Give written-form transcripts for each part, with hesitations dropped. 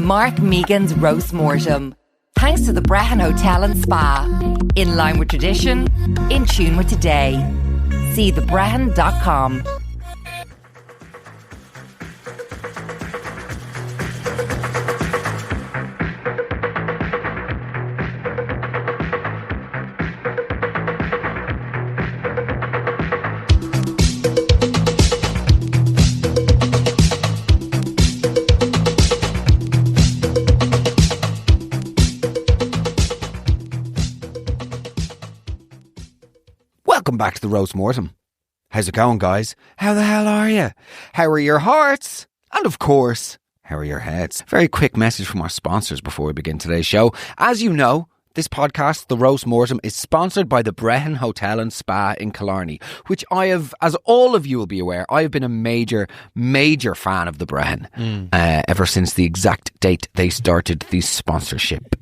Mark Megan's Roast Mortem. Thanks to the Brehon Hotel and Spa. In line with tradition, in tune with today. See thebrehon.com. Welcome back to the Roast Mortem. How's it going, guys? How the hell are you? How are your hearts? And of course, how are your heads? Very quick message from our sponsors before we begin today's show. As you know, this podcast, The Roast Mortem, is sponsored by the Brehon Hotel and Spa in Killarney, which I have, as all of you will be aware, I have been a major fan of the Brehon ever since the exact date they started the sponsorship.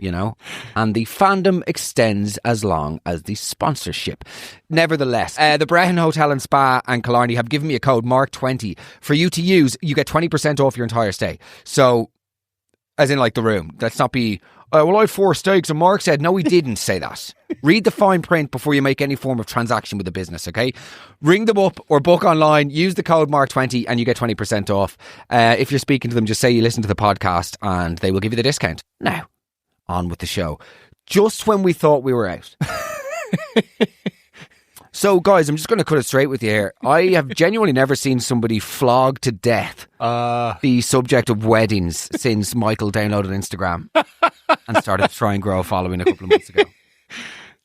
You know, and the fandom extends as long as the sponsorship. Nevertheless, the Brehon Hotel and Spa and Killarney have given me a code MARK20 for you to use. You get 20% off your entire stay. So, as in like the room. Let's not be, well, I had 4 steaks and Mark said, no, he didn't say that. Read the fine print before you make any form of transaction with the business, okay? Ring them up or book online, use the code MARK20 and you get 20% off. If you're speaking to them, just say you listen to the podcast and they will give you the discount. Now, on with the show. Just when we thought we were out. So, guys, I'm just going to cut it straight with you here. I have genuinely never seen somebody flogged to death the subject of weddings since Michael downloaded Instagram and started to try and grow a following a couple of months ago.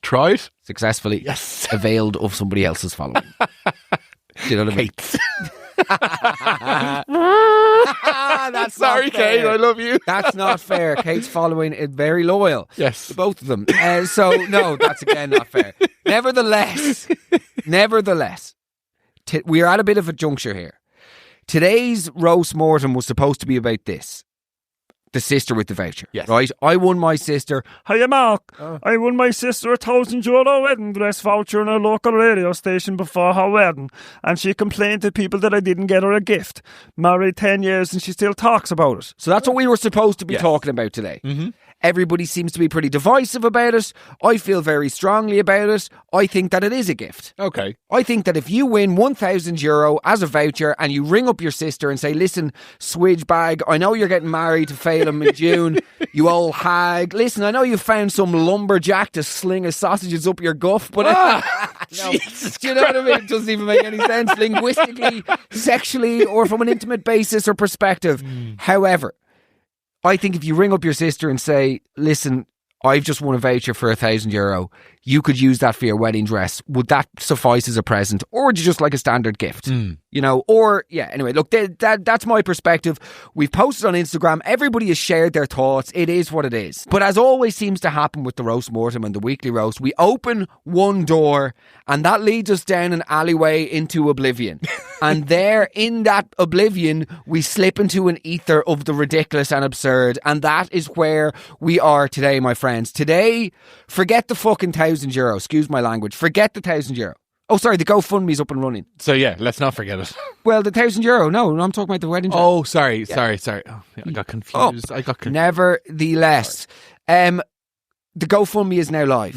Tried? Successfully. Yes. Availed of somebody else's following. Do you know what I mean? That's sorry, Kate. I love you. That's not fair. Kate's following is very loyal. Yes, to both of them. So no, that's again not fair. Nevertheless, we are at a bit of a juncture here. Today's roast mortem was supposed to be about this. The sister with the voucher, yes. Right? I won my sister. Hiya, Mark. I won my sister €1,000 wedding dress voucher in a local radio station before her wedding, and she complained to people that I didn't get her a gift. Married 10 years and she still talks about it. So that's what we were supposed to be talking about today. Mm-hmm. Everybody seems to be pretty divisive about it. I feel very strongly about it. I think that it is a gift. Okay. I think that if you win €1,000 as a voucher and you ring up your sister and say, listen, swidge bag, I know you're getting married to Phelim in June, you old hag. Listen, I know you found some lumberjack to sling his sausages up your guff, but no, do you know what I mean? It doesn't even make any sense linguistically, sexually, or from an intimate basis or perspective. However, I think if you ring up your sister and say, listen, I've just won a voucher for €1,000, you could use that for your wedding dress. Would that suffice as a present? Or would you just like a standard gift? You know, or, yeah, anyway, look, that's my perspective. We've posted on Instagram. Everybody has shared their thoughts. It is what it is. But as always seems to happen with the Roast Mortem and the Weekly Roast, we open one door and that leads us down an alleyway into oblivion. And there, in that oblivion, we slip into an ether of the ridiculous and absurd. And that is where we are today, my friends. Today, forget the fucking €1,000. Excuse my language. Forget the €1,000. Oh, sorry, the GoFundMe's up and running. So, yeah, let's not forget it. Well, the €1,000. No, I'm talking about the wedding dress. Oh, sorry. Oh, yeah, I got confused. Nevertheless, the GoFundMe is now live.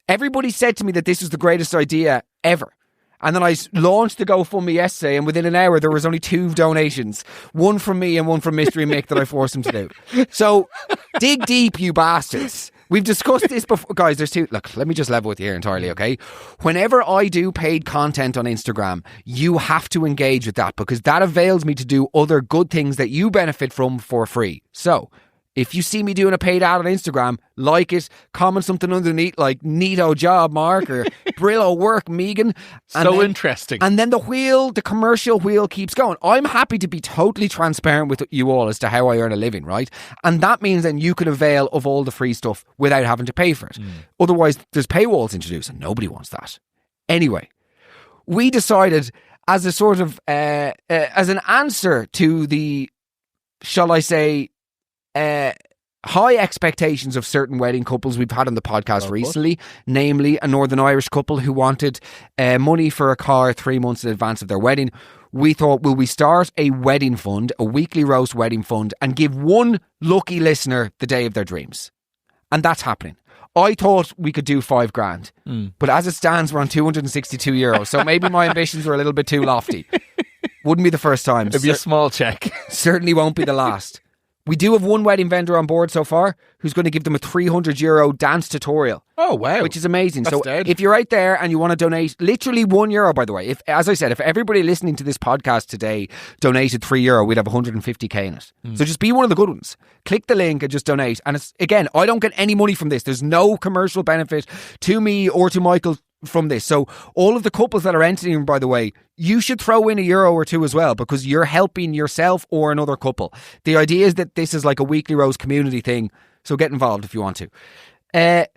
Everybody said to me that this was the greatest idea ever. And then I launched the GoFundMe yesterday, and within an hour there was only 2 donations. One from me and one from Mystery Mick that I forced him to do. So, dig deep, you bastards. We've discussed this before. Guys, there's 2. Look, let me just level with you here entirely, okay? Whenever I do paid content on Instagram, you have to engage with that because that avails me to do other good things that you benefit from for free. So, if you see me doing a paid ad on Instagram, like it, comment something underneath like neato job, Mark, or brillo work, Megan. Interesting. And then the commercial wheel keeps going. I'm happy to be totally transparent with you all as to how I earn a living, right? And that means then you can avail of all the free stuff without having to pay for it. Otherwise, there's paywalls introduced and nobody wants that. Anyway, we decided as a sort of, as an answer to the, shall I say, high expectations of certain wedding couples we've had on the podcast recently, namely a Northern Irish couple who wanted money for a car 3 months in advance of their wedding. We thought, will we start a wedding fund, a weekly roast wedding fund, and give one lucky listener the day of their dreams? And that's happening. I thought we could do $5,000, but as it stands, we're on €262. So maybe my ambitions were a little bit too lofty. Wouldn't be the first time. It'd be a small check. Certainly won't be the last. We do have one wedding vendor on board so far who's going to give them a €300 dance tutorial. Oh, wow. Which is amazing. That's so dead. If you're out there and you want to donate literally €1, by the way, if, as I said, if everybody listening to this podcast today donated €3, we'd have 150k in it. So just be one of the good ones. Click the link and just donate. And it's, again, I don't get any money from this. There's no commercial benefit to me or to Michael from this. So all of the couples that are entering, by the way, you should throw in €1 or two as well, because you're helping yourself or another couple. The idea is that this is like a weekly roast community thing, so get involved if you want to.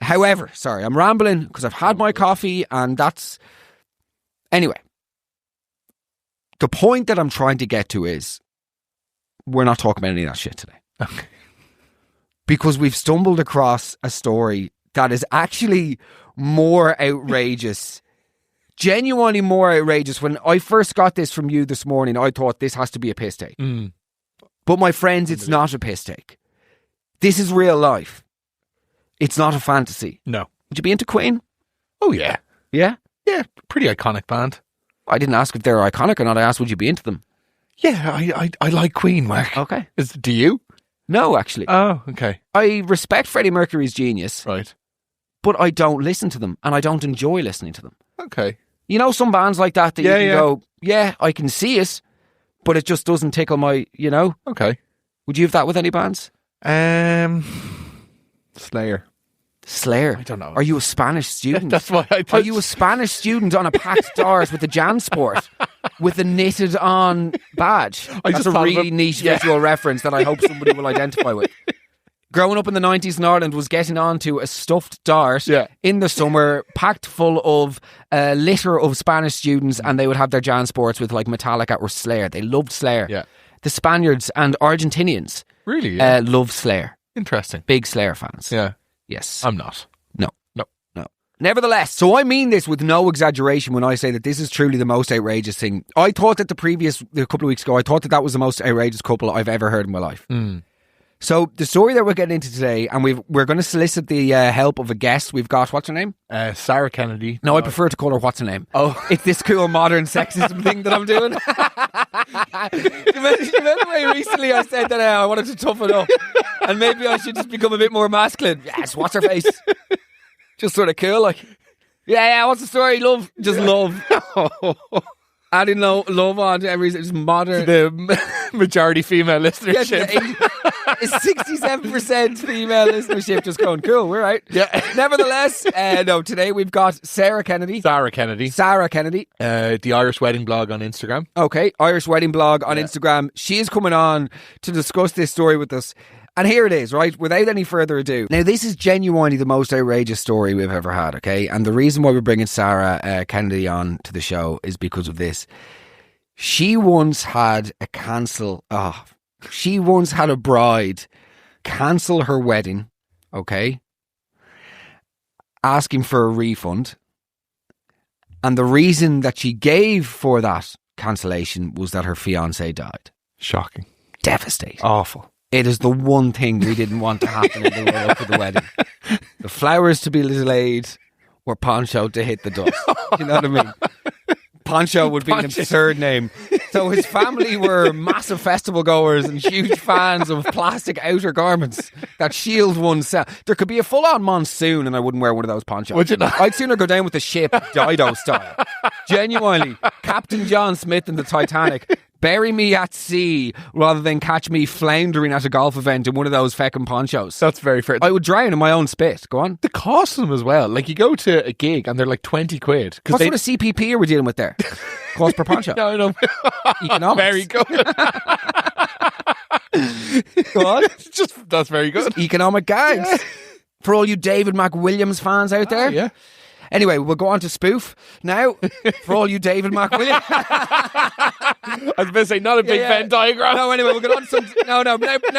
However, sorry, I'm rambling because I've had my coffee and that's... Anyway, the point that I'm trying to get to is we're not talking about any of that shit today. Okay. Because we've stumbled across a story that is actually more outrageous, genuinely more outrageous. When I first got this from you this morning, I thought this has to be a piss take. But my friends, it's not a piss take. This is real life. It's not a fantasy. No. Would you be into Queen? Oh, yeah. Yeah? Yeah, pretty iconic band. I didn't ask if they're iconic or not. I asked, would you be into them? Yeah, I like Queen, Mark. Okay. Do you? No, actually. Oh, okay. I respect Freddie Mercury's genius. Right. But I don't listen to them and I don't enjoy listening to them. Okay. You know, some bands like that you can go, yeah, I can see it, but it just doesn't tickle my, you know? Okay. Would you have that with any bands? Slayer. Slayer? I don't know. Are you a Spanish student? That's why I thought... Are you a Spanish student on a packed stars with a Jansport with a knitted on badge? That's a really niche visual reference that I hope somebody will identify with. Growing up in the 90s in Ireland was getting onto a stuffed dart in the summer, packed full of a litter of Spanish students, and they would have their Jansports with like Metallica or Slayer. They loved Slayer. Yeah. The Spaniards and Argentinians really love Slayer. Interesting. Big Slayer fans. Yeah. Yes. I'm not. No. Nevertheless, so I mean this with no exaggeration when I say that this is truly the most outrageous thing. I thought that a couple of weeks ago, I thought that was the most outrageous couple I've ever heard in my life. So the story that we're getting into today, and we're going to solicit the help of a guest. We've got, what's her name? Sara Kennedy. No, I prefer to call her what's her name. Oh. It's this cool modern sexism thing that I'm doing. Remember way recently I said that I wanted to toughen up and maybe I should just become a bit more masculine. Yes, what's her face? Just sort of cool, like, yeah, what's the story? Love, just love. Adding love on to every, just modern. The majority female listenership. It's 67% female listenership, just going, cool, we're right. Yeah. Nevertheless, no, today we've got Sara Kennedy. Sara Kennedy. The Irish Wedding Blog on Instagram. Okay, Irish Wedding Blog on Instagram. She is coming on to discuss this story with us. And here it is, right? Without any further ado. Now, this is genuinely the most outrageous story we've ever had, okay? And the reason why we're bringing Sara Kennedy on to the show is because of this. She once had a bride cancel her wedding, okay? Asking for a refund. And the reason that she gave for that cancellation was that her fiancé died. Shocking. Devastating. Awful. It is the one thing we didn't want to happen in the run up to the wedding. The flowers to be delayed or Poncho to hit the dust. You know what I mean? Poncho would be an absurd name. So his family were massive festival goers and huge fans of plastic outer garments that shield oneself. There could be a full-on monsoon and I wouldn't wear one of those ponchos. Would you not? I'd sooner go down with the ship Dido style. Genuinely. Captain John Smith in the Titanic. Bury me at sea rather than catch me floundering at a golf event in one of those feckin' ponchos. That's very fair. I would drown in my own spit. Go on. The cost of them as well. Like you go to a gig and they're like 20 quid. What sort of CPP are we dealing with there? Cost per poncho? No. Economics. Very good. Go on. That's very good. Just economic gags. Yeah. For all you David McWilliams fans out there. Yeah. Anyway, we'll go on to spoof now for all you David McWilliam. I was going to say, not a big Venn diagram. No, anyway, we'll go on to some... No, now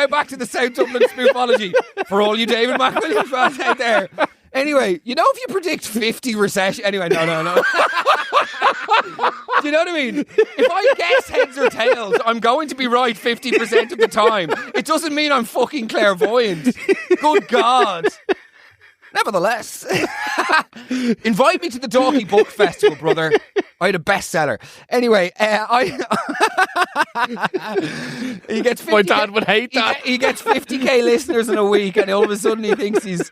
back to the South Dublin spoofology for all you David McWilliam fans out there. Anyway, you know if you predict 50 recession... Anyway, no. Do you know what I mean? If I guess heads or tails, I'm going to be right 50% of the time. It doesn't mean I'm fucking clairvoyant. Good God. Nevertheless, invite me to the Dalkey Book Festival, brother. I had a bestseller. Anyway, he gets 50K, my dad would hate that. He gets 50k listeners in a week, and all of a sudden he thinks he's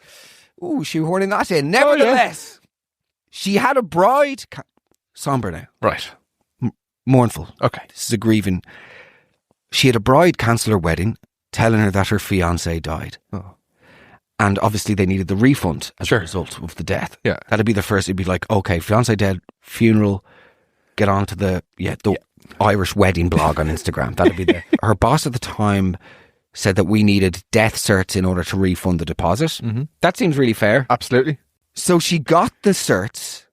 shoehorning that in. Nevertheless, she had a bride. Somber now, Right. Mournful. Okay. This is a grieving. She had a bride cancel her wedding, telling her that her fiancé died. Oh. And obviously they needed the refund as Sure. a result of the death. Yeah. That'd be the first. It'd be like, okay, fiancé dead, funeral, get on to the Irish wedding blog on Instagram. That'd be her boss at the time said that we needed death certs in order to refund the deposit. Mm-hmm. That seems really fair. Absolutely. So she got the certs,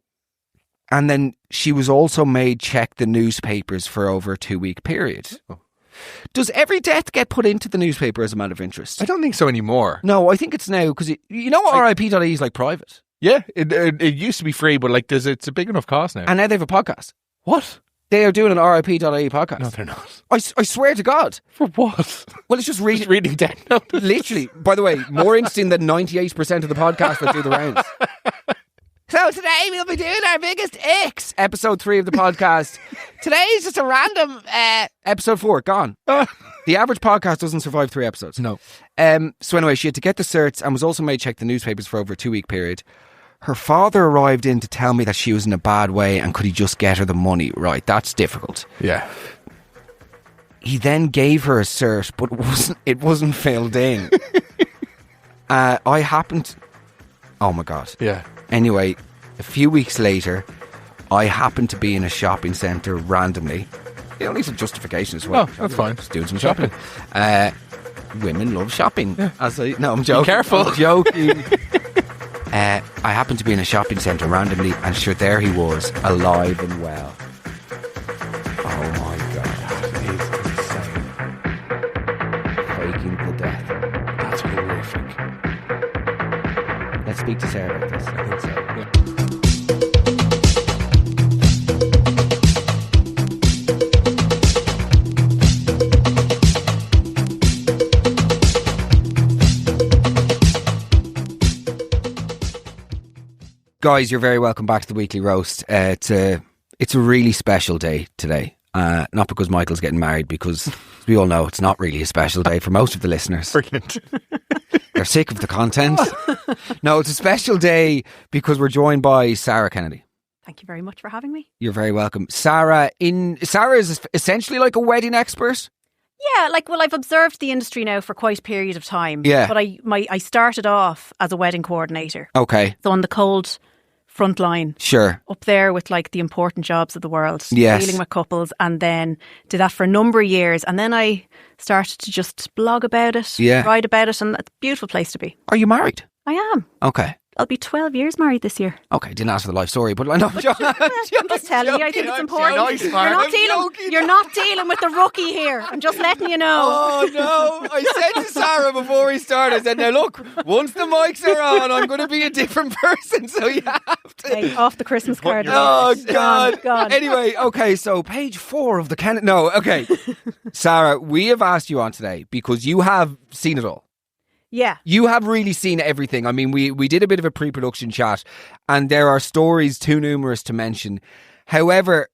and then she was also made check the newspapers for over a 2-week period. Oh. Does every death get put into the newspaper as a matter of interest? I don't think so anymore. No, I think it's now, because you know RIP.ie is like private. Yeah, it used to be free, but like it's a big enough cost now. And now they have a podcast. What? They are doing an RIP.ie podcast. No, they're not. I swear to God. For what? Well, it's just reading. Reading death notes. Literally, by the way, more interesting than 98% of the podcasts that do the rounds. So today we'll be doing our biggest icks. Episode 3 of the podcast. Today is just a random episode 4, gone. The average podcast doesn't survive 3 episodes. No. So anyway, she had to get the certs and was also made check the newspapers for over a 2-week period. Her father arrived in to tell me that she was in a bad way and could he just get her the money. Right, that's difficult. Yeah. He then gave her a cert, but it wasn't filled in. I happened... Oh my God. Yeah. Anyway, a few weeks later, I happened to be in a shopping centre randomly. It only needs a justification as well. Oh, that's fine. Just doing some shopping. Women love shopping. Yeah. No, I'm joking. Be careful. I'm joking. I happened to be in a shopping centre randomly, and sure, there he was, alive and well. Oh my God, that is insane. Faking the death. That's horrific. Let's speak to Sarah about this. I think so. Yeah. Guys, you're very welcome back to the Weekly Roast. It's a really special day today. Not because Michael's getting married, because as we all know, it's not really a special day for most of the listeners. Brilliant. They're sick of the content. No, it's a special day because we're joined by Sara Kennedy. Thank you very much for having me. You're very welcome. Sara is essentially like a wedding expert. Yeah, I've observed the industry now for quite a period of time. Yeah. But I started off as a wedding coordinator. Okay. So on the cold front line. Sure. Up there with like the important jobs of the world. Yes. Dealing with couples, and then did that for a number of years. And then I started to just blog about it, write about it, and it's a beautiful place to be. Are you married? I am. Okay. I'll be 12 years married this year. Okay, didn't ask for the life story, but I know. I'm just telling you, I think it's important. Nice, Mark. You're not dealing with the rookie here. I'm just letting you know. Oh no, I said to Sarah before we started, I said, now look, once the mics are on, I'm going to be a different person, so you have to. Hey, off the Christmas card. Oh God. Gone. Anyway, okay, so page 4 of the canon. No, okay. Sarah, we have asked you on today because you have seen it all. Yeah. You have really seen everything. I mean, we did a bit of a pre-production chat and there are stories too numerous to mention. However,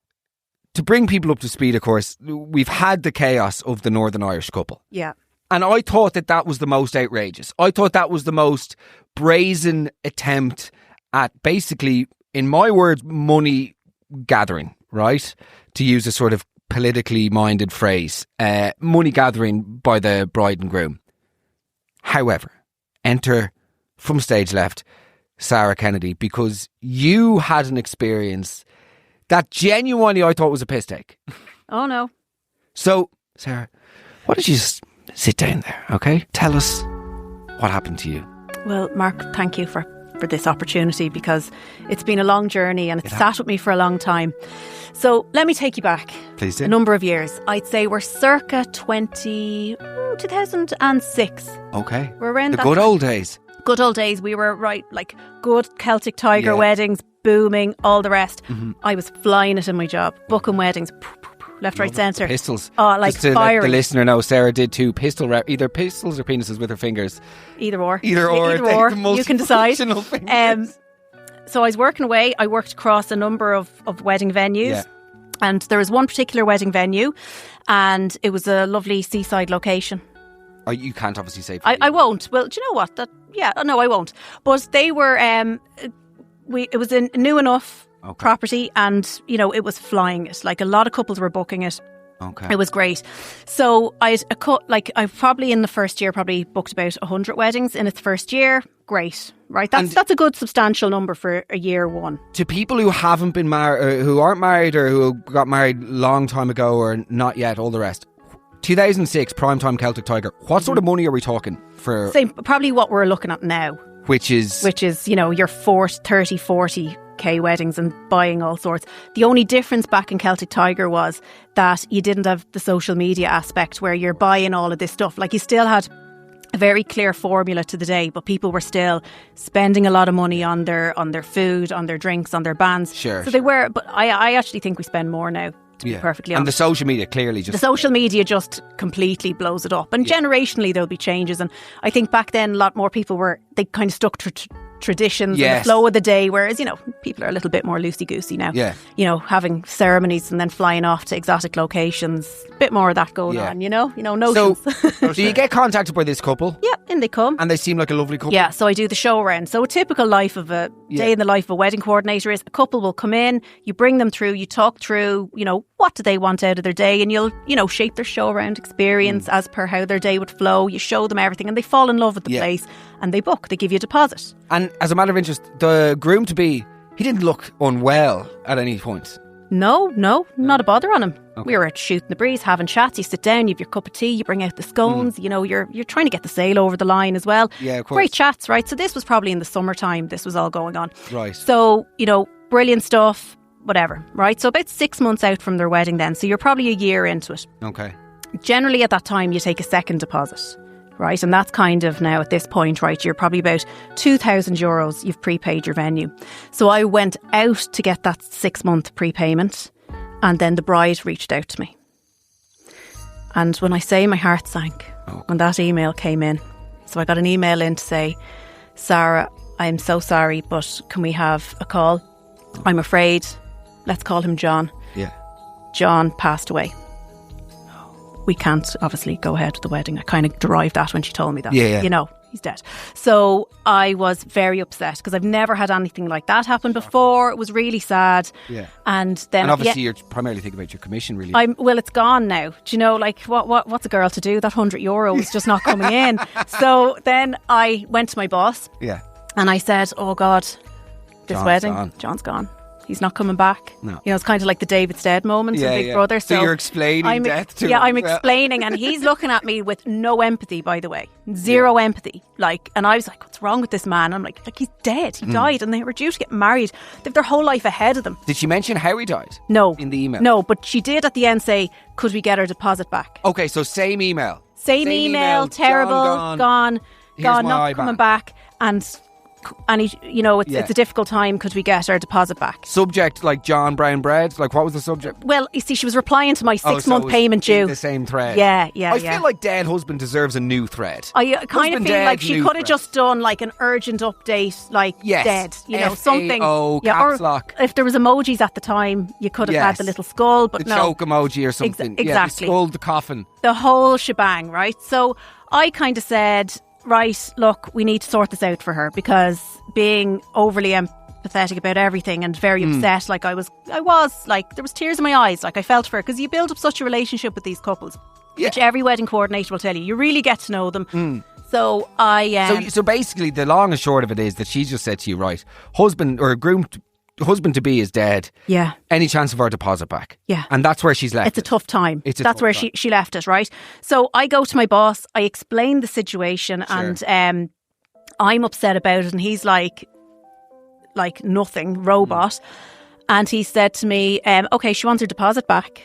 to bring people up to speed, of course, we've had the chaos of the Northern Irish couple. Yeah. And I thought that was the most outrageous. I thought that was the most brazen attempt at basically, in my words, money gathering, right? To use a sort of politically minded phrase. Money gathering by the bride and groom. However, enter from stage left, Sara Kennedy, because you had an experience that genuinely I thought was a piss take. Oh no. So, Sarah, why don't you just sit down there, okay? Tell us what happened to you. Well, Mark, thank you for for this opportunity because it's been a long journey and it's sat with me for a long time. So let me take you back. Please do. A number of years. I'd say we're circa 2006. Okay. We're around the that good time. old days. Good old days. We were good Celtic Tiger weddings, booming, all the rest. I was flying it in my job, booking weddings, left, right, centre. Pistols. Oh, like just to firing. let the listener know, Sarah did 2 either pistols or penises with her fingers. Either or. Either or. You can decide. Fingers. So I was working away. I worked across a number of wedding venues. Yeah. And there was one particular wedding venue and it was a lovely seaside location. Oh, you can't obviously say. I won't. Well, do you know what? No, I won't. But they were, it was a new enough property and, it was flying it. Like a lot of couples were booking it. Okay. It was great. So I probably in the first year probably booked about 100 weddings in its first year. Great, right? That's a good substantial number for a year one. To people who haven't been married, who aren't married or who got married long time ago or not yet, all the rest. 2006 primetime Celtic Tiger. What sort of money are we talking for? Same, probably what we're looking at now. Which is your 30, 40k weddings and buying all sorts. The only difference back in Celtic Tiger was that you didn't have the social media aspect where you're buying all of this stuff. Like you still had a very clear formula to the day, but people were still spending a lot of money on their food, on their drinks, on their bands. Sure. So they were, but I actually think we spend more now. To be perfectly honest. And the social media clearly just... The social media just completely blows it up. And generationally there'll be changes. And I think back then a lot more people they kind of stuck to traditions and the flow of the day, whereas, people are a little bit more loosey-goosey now. Yeah. Having ceremonies and then flying off to exotic locations. A bit more of that going on, notions. So you get contacted by this couple? Yeah, in they come. And they seem like a lovely couple? Yeah, so I do the show around. So a typical life of a day in the life of a wedding coordinator is a couple will come in, you bring them through, you talk through, what do they want out of their day, and you'll, shape their show around experience as per how their day would flow. You show them everything and they fall in love with the place and they book. They give you a deposit. And as a matter of interest, the groom-to-be, he didn't look unwell at any point. No, not a bother on him. Okay. We were out shooting the breeze, having chats. You sit down, you have your cup of tea, you bring out the scones. You're trying to get the sale over the line as well. Yeah, of course. Great chats, right? So this was probably in the summertime. This was all going on. Right. So, brilliant stuff, whatever, right? So about 6 months out from their wedding then. So you're probably a year into it. Okay. Generally at that time, you take a second deposit. Right, and that's kind of now at this point, right, you're probably about €2,000 you've prepaid your venue. So I went out to get that 6-month prepayment and then the bride reached out to me. And when I say my heart sank when that email came in. So I got an email in to say, Sarah, I'm so sorry, but can we have a call? I'm afraid, let's call him John. Yeah. John passed away. We can't obviously go ahead with the wedding. I kind of derived that when she told me that. Yeah. He's dead. So I was very upset because I've never had anything like that happen before. It was really sad. Yeah. And then obviously you're primarily thinking about your commission, really. Well, it's gone now. Do you know, like what's a girl to do? That €100 is just not coming in. So then I went to my boss. Yeah. And I said, oh God, this wedding, gone. John's gone. He's not coming back. No. It's kind of like the David Stead moment in Big Brother. So you're explaining death to him. Yeah, I'm explaining and he's looking at me with no empathy, by the way. Zero empathy. And I was like, what's wrong with this man? I'm like he's dead. He died and they were due to get married. They have their whole life ahead of them. Did she mention how he died? No. In the email? No, but she did at the end say, could we get our deposit back? Okay, so same email. Same email, terrible, gone, not coming back. And he, it's a difficult time. Could we get our deposit back? Subject like John Brown bread? Like what was the subject? Well, you see, she was replying to my 6-month payment due. The same thread. Yeah. I feel like dead husband deserves a new thread. I kind of feel like she could have just done like an urgent update, like dead. Something. Caps lock. If there was emojis at the time, you could have had the little skull, but the choke emoji or something. Exactly. The skull, the coffin. The whole shebang, right? So I kind of said, right, look, we need to sort this out for her because being overly empathetic about everything and very upset, like I was like, there was tears in my eyes, like I felt for her because you build up such a relationship with these couples, which every wedding coordinator will tell you. You really get to know them. So So basically, the long and short of it is that she just said to you, right, husband to be is dead. Yeah. Any chance of our deposit back? Yeah. And that's where she's left. It's a tough time. That's where she left it, right? So I go to my boss, I explain the situation and I'm upset about it and he's like, like nothing, robot. And he said to me, okay, she wants her deposit back.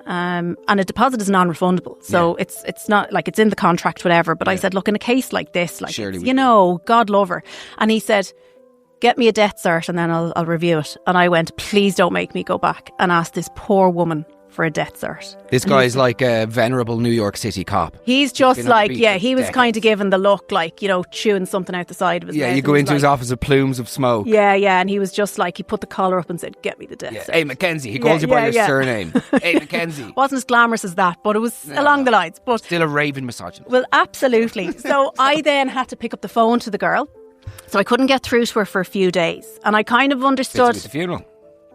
And a deposit is non-refundable. So it's not like it's in the contract, whatever. But I said, look, in a case like this, like, you know, God love her. And he said, get me a debt cert and then I'll review it. And I went, please don't make me go back and ask this poor woman for a debt cert. This guy's like a venerable New York City cop. He's just like, he was kind of giving the look, like, you know, chewing something out the side of his mouth. Yeah, you go into his office with plumes of smoke. Yeah, and he was just like, he put the collar up and said, get me the debt cert. Hey, Mackenzie. He calls you by your surname. Hey, Mackenzie. Wasn't as glamorous as that, but it was along the lines. But still a raving misogynist. Well, absolutely. So I then had to pick up the phone to the girl. So I couldn't get through to her for a few days. And I kind of understood... Busy with the funeral.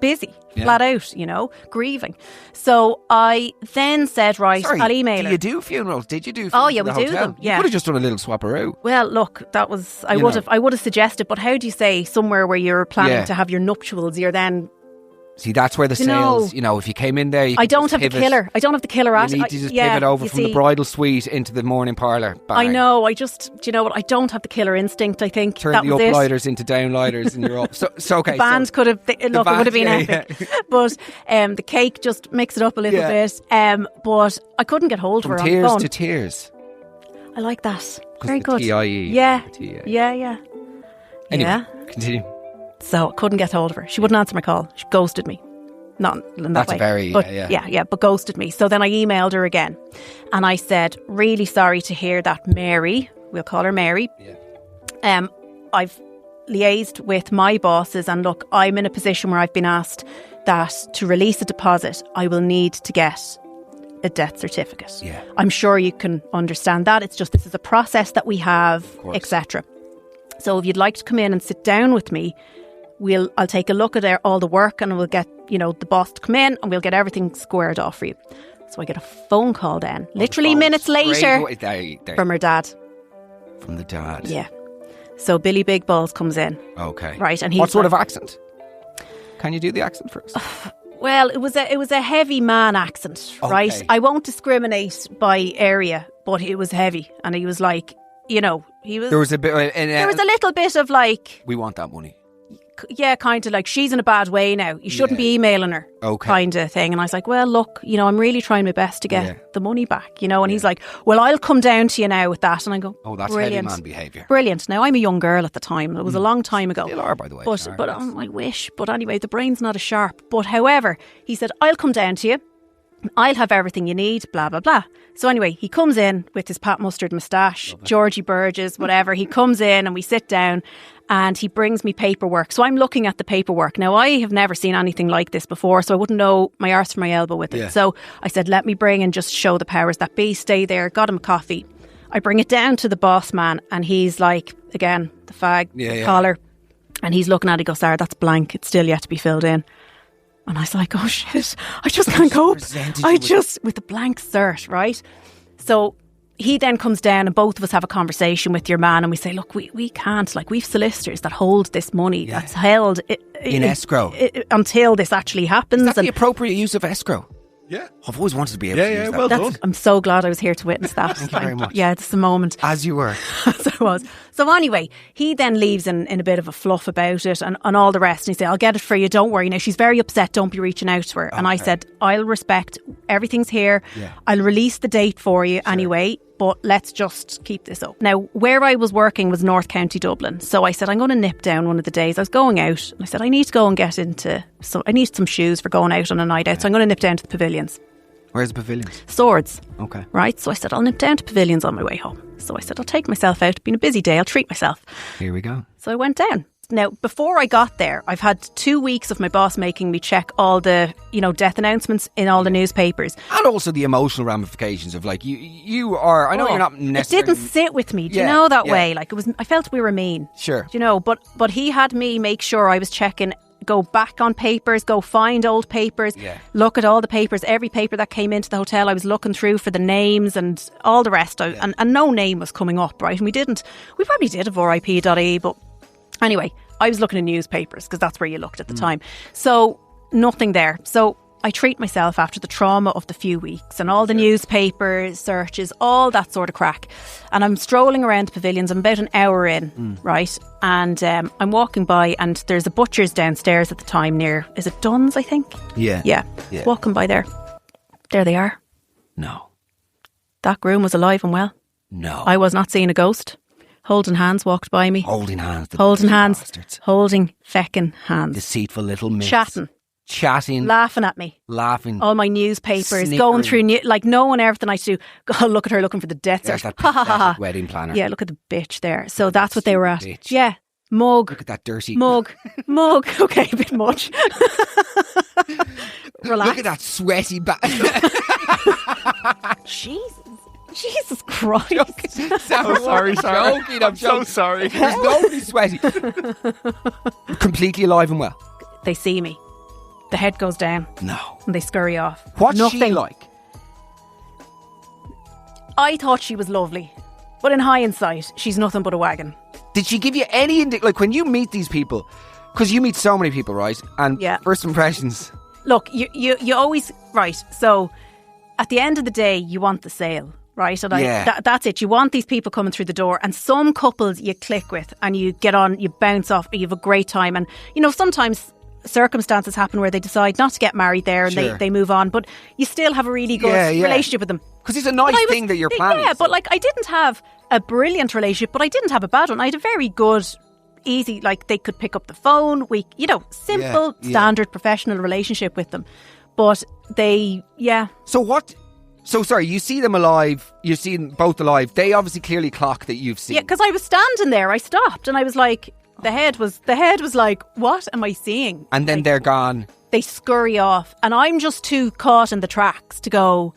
Busy, flat out, you know, grieving. So I then said, right, I'll email her. Do you do funerals? Did you do funerals? Oh, yeah, we do them. Yeah. You could have just done a little swapperoo. Well, look, that was... I would have suggested, but how do you say somewhere where you're planning to have your nuptials, you're then... See, that's where the sales, you know, if you came in there... I don't have the killer. I don't have the killer at it. You need to just pivot over from the bridal suite into the morning parlour. Bang. I know, do you know what? I don't have the killer instinct, I think. Turn the uplighters into downlighters and you're all... So okay. The band could have... Look, it would have been epic. But the cake, just mix it up a little bit. But I couldn't get hold of her on the phone. From tears to tears. I like that. Very good. T-I-E. Yeah. Anyway, continue. So I couldn't get hold of her. She wouldn't answer my call. She ghosted me. Not in that way. But ghosted me. So then I emailed her again. And I said, really sorry to hear that Mary, we'll call her Mary. Yeah. I've liaised with my bosses and look, I'm in a position where I've been asked that to release a deposit, I will need to get a death certificate. Yeah. I'm sure you can understand that. It's just this is a process that we have, etc. So if you'd like to come in and sit down with me, I'll take a look at all the work and we'll get, you know, the boss to come in and we'll get everything squared off for you. So I get a phone call then, literally minutes later, from her dad. From the dad? Yeah. So Billy Big Balls comes in. Okay. Right. And he's what sort of accent? Can you do the accent first? Well, it was a heavy man accent, right? I won't discriminate by area, but it was heavy. And he was like, you know, there was a bit... there was a little bit of like... We want that money. Yeah, kind of like, she's in a bad way now. You shouldn't be emailing her, kind of thing. And I was like, well, look, you know, I'm really trying my best to get the money back, you know. And he's like, well, I'll come down to you now with that. And I go, oh, that's brilliant. heavy man behaviour. Brilliant. Now, I'm a young girl at the time. It was a long time ago. Still are, by the way. But I wish. But anyway, the brain's not as sharp. But however, he said, I'll come down to you. I'll have everything you need, blah, blah, blah. So anyway, he comes in with his Pat Mustard moustache, Georgie Burgess, whatever. He comes in and we sit down and he brings me paperwork. So I'm looking at the paperwork. Now, I have never seen anything like this before, so I wouldn't know my arse from my elbow with it. Yeah. So I said, let me bring and just show the powers that be. Stay there. Got him a coffee. I bring it down to the boss man and he's like, again, the fag, the collar. And he's looking at it, he goes, Sarah, that's blank. It's still yet to be filled in. And I was like, oh shit, I just can't cope. With the blank cert, right? So he then comes down and both of us have a conversation with your man and we say, look, we can't, like, we've solicitors that hold this money that's held in escrow until this actually happens. Is that the appropriate use of escrow? Yeah. I've always wanted to be able to use that. Well done. I'm so glad I was here to witness that. Thank you very much. Yeah, it's a moment. As you were. As I was. So anyway, he then leaves in a bit of a fluff about it and all the rest. And he said, I'll get it for you, don't worry. Now, she's very upset, don't be reaching out to her. Okay. And I said, I'll respect, everything's here. Yeah. I'll release the date for you anyway, but let's just keep this up. Now, where I was working was North County Dublin. So I said, I'm going to nip down one of the days. I was going out. And I said, I need to go and get into... So I need some shoes for going out on a night out. So I'm going to nip down to the Pavilions. Where's the Pavilions? Swords. Okay. Right, so I said, I'll nip down to Pavilions on my way home. So I said, I'll take myself out. It's been a busy day, I'll treat myself. Here we go. So I went down. Now, before I got there, I've had 2 weeks of my boss making me check all the, death announcements in all the newspapers. And also the emotional ramifications of, like, you are... I know you're not necessarily... It didn't sit with me, do you know, that way? Like, I felt we were mean. Sure. Do you know, but he had me make sure I was checking... Go back on papers, go find old papers, look at all the papers, every paper that came into the hotel I was looking through for the names and all the rest. And no name was coming up, right? And we probably did have RIP.ie, but anyway, I was looking at newspapers because that's where you looked at the time. So nothing there. So I treat myself after the trauma of the few weeks and all the newspaper searches, all that sort of crack. And I'm strolling around the pavilions. I'm about an hour in, right? And I'm walking by, and there's a butcher's downstairs at the time near, is it Dunn's, I think? Yeah. Walking by there. There they are. No. That groom was alive and well. No. I was not seeing a ghost. Holding hands walked by me. Holding hands. Holding hands. Bastards. Holding feckin' hands. Deceitful little myths. Chatting. Laughing at me. All my newspapers. Snickering. Going through, like knowing everything I do. God, look at her looking for the death There's cert. that pathetic wedding planner. Yeah, look at the bitch there. So that's what they were at. Bitch. Yeah. Mug. Look at that dirty... Mug. Okay, a bit much. Relax. Look at that sweaty Jesus Christ. Sorry. I'm so sorry. There's nobody sweaty. Completely alive and well. They see me. The head goes down. No. And they scurry off. What's Nothing. she like? I thought she was lovely. But in hindsight, she's nothing but a wagon. Did she give you any... like, when you meet these people... Because you meet so many people, right? And first impressions... Look, you always... Right, so at the end of the day, you want the sale, right? And that's it. You want these people coming through the door. And some couples you click with and you get on, you bounce off, you have a great time. And, you know, sometimes circumstances happen where they decide not to get married there and they move on. But you still have a really good relationship with them. Because it's a nice thing that you're planning. Yeah, but like I didn't have a brilliant relationship, but I didn't have a bad one. I had a very good... easy, like they could pick up the phone, simple, standard professional relationship with them. But they, So sorry, you see them alive, you see them both alive. They obviously clearly clock that you've seen. Yeah, because I was standing there, I stopped and I was like, the head was like, what am I seeing? And then they're gone. They scurry off and I'm just too caught in the tracks to go,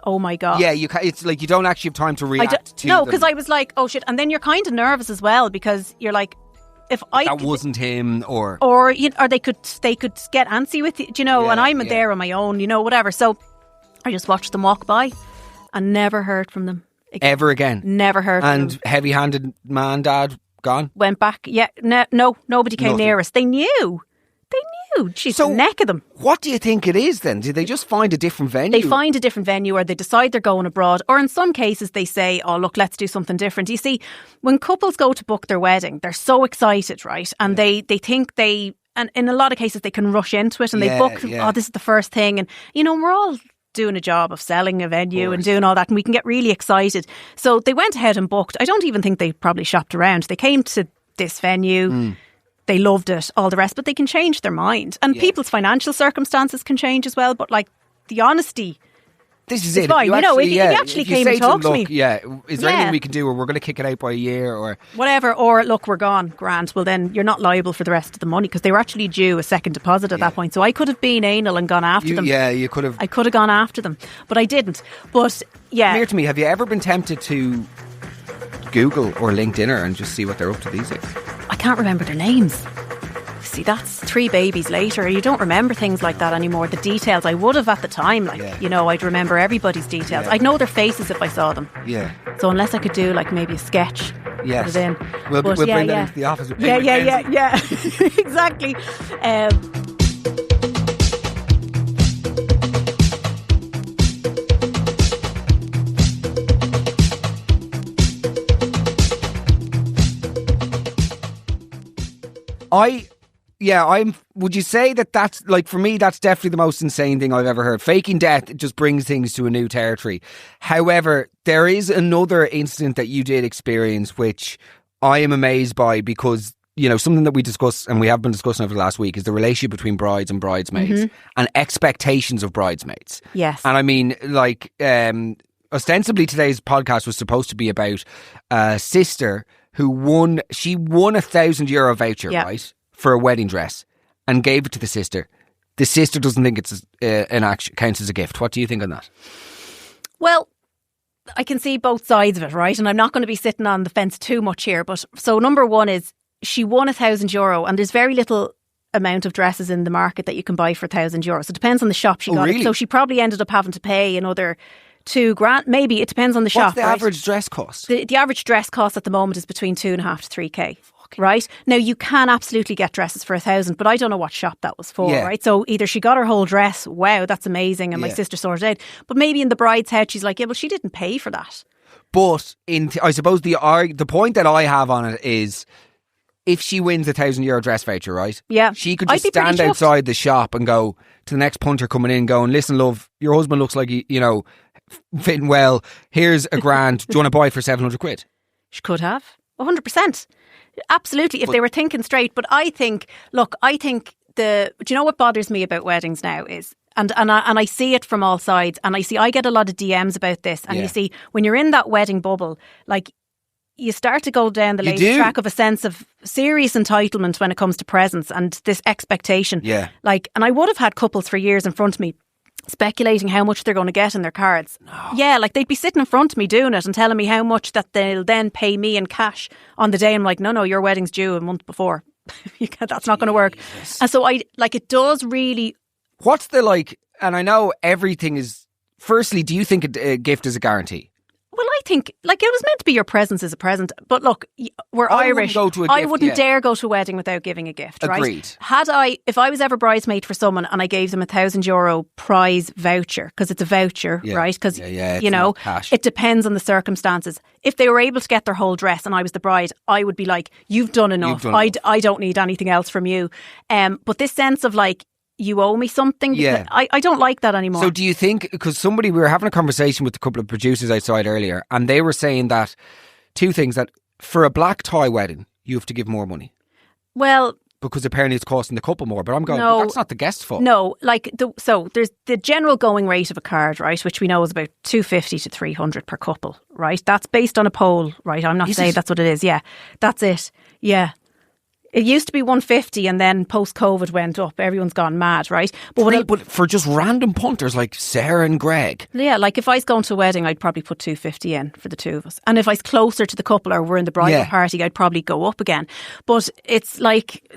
oh my God. Yeah, it's like you don't actually have time to react to no, because I was like, oh shit. And then you're kind of nervous as well because you're like, if that wasn't him, or they could get antsy with you, and I'm there on my own, whatever. So I just watched them walk by and never heard from them again. Ever again. Never heard from them. And heavy-handed man, dad, gone. Went back. Yeah, no, nobody came near us. They knew. She's the neck of them. What do you think it is then? Did they just find a different venue? They find a different venue, or they decide they're going abroad, or in some cases they say, oh look, let's do something different. You see, when couples go to book their wedding, they're so excited, right? And they think and in a lot of cases they can rush into it and they book, this is the first thing. And we're all doing a job of selling a venue and doing all that, and we can get really excited. So they went ahead and booked. I don't even think they probably shopped around. They came to this venue. They loved it, all the rest, but they can change their mind. And people's financial circumstances can change as well. But like the honesty, this is it's it. fine. If he actually came and talked to me. Yeah, is there anything we can do, or we're going to kick it out by a year, or whatever? Or look, we're gone, grand. Well, then you're not liable for the rest of the money because they were actually due a second deposit at that point. So I could have been anal and gone after them. Yeah, you could have. I could have gone after them, but I didn't. But yeah, come here to me. Have you ever been tempted to Google or LinkedIn her and just see what they're up to these days? I can't remember their names. See, that's 3 babies later. You don't remember things like that anymore. The details I would have at the time, I'd remember everybody's details. I'd know their faces if I saw them. Yeah. So unless I could do like maybe a sketch, yes, put it in. We'll bring that into the office. With yeah. Exactly. Would you say that's like, for me, that's definitely the most insane thing I've ever heard. Faking death just brings things to a new territory. However, there is another incident that you did experience which I am amazed by, because something that we discuss and we have been discussing over the last week is the relationship between brides and bridesmaids and expectations of bridesmaids. Yes. And I mean, like, ostensibly today's podcast was supposed to be about a sister who won a €1,000 voucher, right, for a wedding dress, and gave it to the sister. The sister doesn't think it's counts as a gift. What do you think on that? Well, I can see both sides of it, right? And I'm not going to be sitting on the fence too much here. But so number one is she won €1,000, and there's very little amount of dresses in the market that you can buy for €1,000. So it depends on the shop she got really? it. So she probably ended up having to pay another $2,000. Maybe it depends on the shop. What's the average dress cost? The average dress cost at the moment is between 2.5 to 3K. stock, right? Now, you can absolutely get dresses for 1,000, but I don't know what shop that was for, right? So either she got her whole dress, wow, that's amazing, and my sister sorted it out. But maybe in the bride's head, she's like, yeah, well, she didn't pay for that. But I suppose the point that I have on it is, if she wins a €1,000 dress voucher, right? Yeah. She could just stand outside the shop and go to the next punter coming in going, listen, love, your husband looks like he, fitting well. Here's $1,000. Do you want to buy it for 700 quid? She could have. 100%. Absolutely, if they were thinking straight. But I think, do you know what bothers me about weddings now is, and I see it from all sides, and I get a lot of DMs about this, and you see, when you're in that wedding bubble, like, you start to go down the lazy track of a sense of serious entitlement when it comes to presents and this expectation. Yeah. Like, and I would have had couples for years in front of me speculating how much they're going to get in their cards. No. Yeah, like they'd be sitting in front of me doing it and telling me how much that they'll then pay me in cash on the day. I'm like, no, your wedding's due a month before. That's not going to work. And so it does really... What's the and I know everything is... Firstly, do you think a gift is a guarantee? Well, I think, it was meant to be your presence is a present. But look, we're Irish. I wouldn't dare go to a wedding without giving a gift, Agreed. Right? If I was ever bridesmaid for someone and I gave them €1,000 prize voucher, because it's a voucher, right? Because, it depends on the circumstances. If they were able to get their whole dress and I was the bride, I would be like, you've done enough. I don't need anything else from you. But this sense of you owe me something. Yeah. I don't like that anymore. So do you think, because we were having a conversation with a couple of producers outside earlier, and they were saying that two things, that for a black tie wedding, you have to give more money. Well... Because apparently it's costing the couple more, but I'm going, no, that's not the guest's fault. No, so there's the general going rate of a card, right, which we know is about $250 to $300 per couple, right? That's based on a poll, right? I'm not saying that's what it is. Yeah, that's it. Yeah. It used to be $150 and then post-COVID went up. Everyone's gone mad, right? But for just random punters like Sarah and Greg. Yeah, if I was going to a wedding, I'd probably put $250 in for the two of us. And if I was closer to the couple or we're in the bridal party, I'd probably go up again. But it's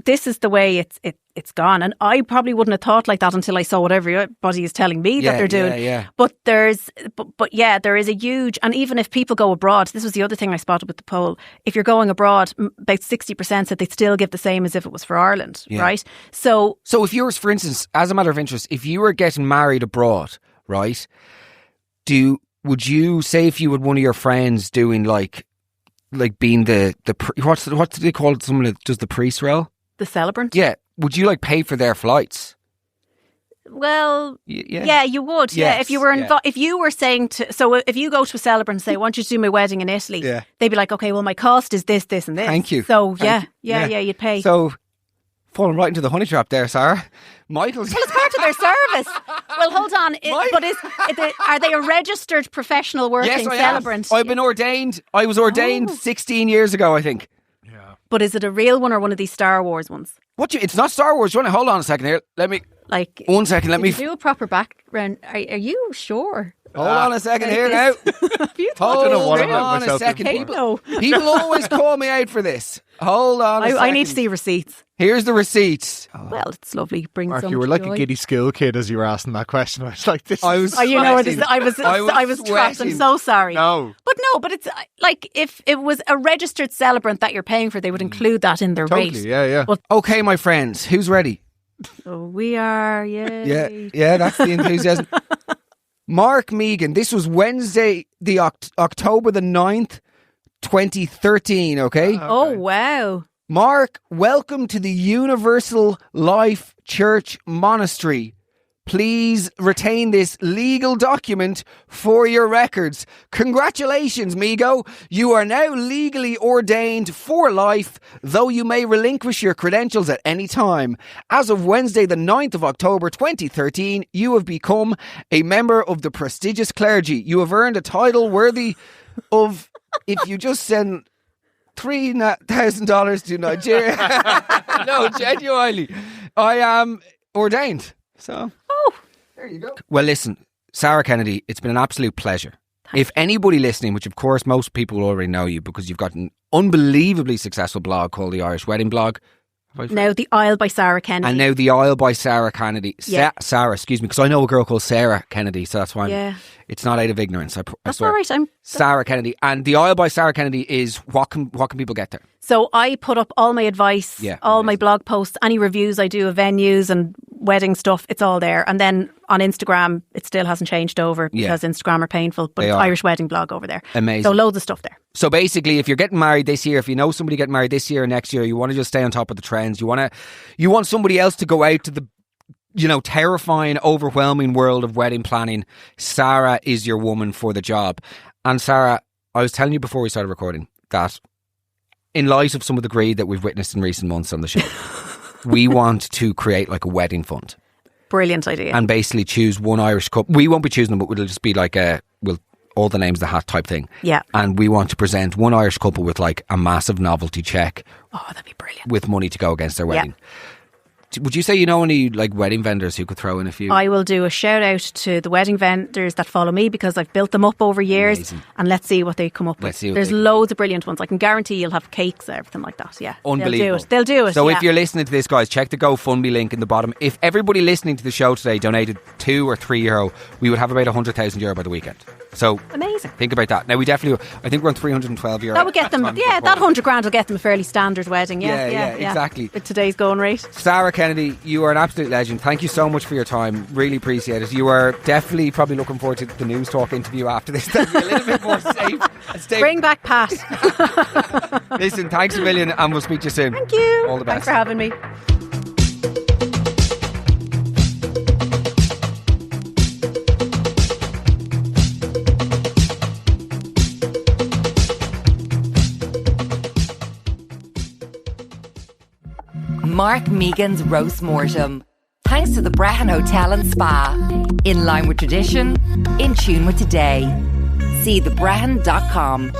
this is the way it's gone. And I probably wouldn't have thought like that until I saw what everybody is telling me that they're doing. Yeah. But there is a huge, and even if people go abroad, this was the other thing I spotted with the poll. If you're going abroad, about 60% said they'd still give the same as if it was for Ireland, right? So if you were, for instance, as a matter of interest, if you were getting married abroad, right? Would you say if you had one of your friends doing like being the what do they call it? Someone that does the priest role? The celebrant? Yeah. Would you pay for their flights? Well, yeah, you would. Yes, yeah, if you were if you were saying if you go to a celebrant and say, "I want you to do my wedding in Italy," they'd be like, "Okay, well, my cost is this, this, and this." Thank you. So you'd pay. So falling right into the honey trap there, Sarah. Michael's. Well, it's part of their service. Well, hold on. Are they a registered professional working celebrant? I've been ordained. I was ordained 16 years ago, I think. Yeah. But is it a real one or one of these Star Wars ones? It's not Star Wars. Hold on a second here. Let me... 1 second, let me... do a proper background. Are you sure? Hold on a second here now. Hold on a second. People always call me out for this. Hold on a second. I need to see receipts. Here's the receipts. Oh. Well, it's lovely. Mark, you were like a giddy school kid as you were asking that question. I was like, this. I was trapped. I'm so sorry. No, but it's if it was a registered celebrant that you're paying for, they would include that in their rate. Yeah. But, okay, my friends, who's ready? We are. Yay. Yeah. That's the enthusiasm. Mark Megan. This was Wednesday, the October the 9th, 2013. Okay. Oh wow. Mark, welcome to the Universal Life Church Monastery. Please retain this legal document for your records. Congratulations, Migo. You are now legally ordained for life, though you may relinquish your credentials at any time. As of Wednesday, the 9th of October 2013, you have become a member of the prestigious clergy. You have earned a title worthy of, if you just send $3,000 to Nigeria. No, genuinely. I am ordained. So, there you go. Well, listen, Sara Kennedy, it's been an absolute pleasure. If anybody listening, which of course most people already know you because you've got an unbelievably successful blog called The Irish Wedding Blog. Now The Isle by Sara Kennedy. And now The Isle by Sara Kennedy. Yeah. Sarah, excuse me, because I know a girl called Sara Kennedy, so that's why It's not out of ignorance. I That's swear. all right. Sara Kennedy. And the aisle by Sara Kennedy is what can people get there? So I put up all my advice, all amazing. my blog posts, any reviews I do of venues and wedding stuff, it's all there. And then on Instagram, it still hasn't changed over because Instagram are painful, but it's Irish Wedding Blog over there. Amazing. So loads of stuff there. So basically, if you're getting married this year, if you know somebody getting married this year or next year, you want to just stay on top of the trends. You want somebody else to go out to the terrifying, overwhelming world of wedding planning. Sara is your woman for the job. And Sara, I was telling you before we started recording that in light of some of the greed that we've witnessed in recent months on the show, we want to create like a wedding fund. Brilliant idea. And basically choose one Irish couple. We won't be choosing them, but it'll just be like all the names of the hat type thing. Yeah. And we want to present one Irish couple with like a massive novelty check. Oh, that'd be brilliant. With money to go against their wedding. Would you say you know any like wedding vendors who could throw in a few? I will do a shout out to the wedding vendors that follow me because I've built them up over years. Amazing. And let's see what they come up with. There's loads of brilliant ones. I can guarantee you'll have cakes and everything like that. Yeah. Unbelievable. They'll do it. So if you're listening to this, guys, check the GoFundMe link in the bottom. If everybody listening to the show today donated €2 or €3, we would have about €100,000 by the weekend. So amazing. Think about that. Now I think we're on €312. That would get them, that $100,000 will get them a fairly standard wedding. Yeah, exactly. With today's going rate. Sara Kennedy, you are an absolute legend. Thank you so much for your time. Really appreciate it. You are definitely probably looking forward to the News Talk interview after this. That'll be a little bit more safe. Bring back Pat. Listen, thanks a million and we'll speak to you soon. Thank you. All the best. Thanks for having me. Mark Megan's Roast Mortem. Thanks to the Brehon Hotel and Spa. In line with tradition, in tune with today. See thebrehon.com.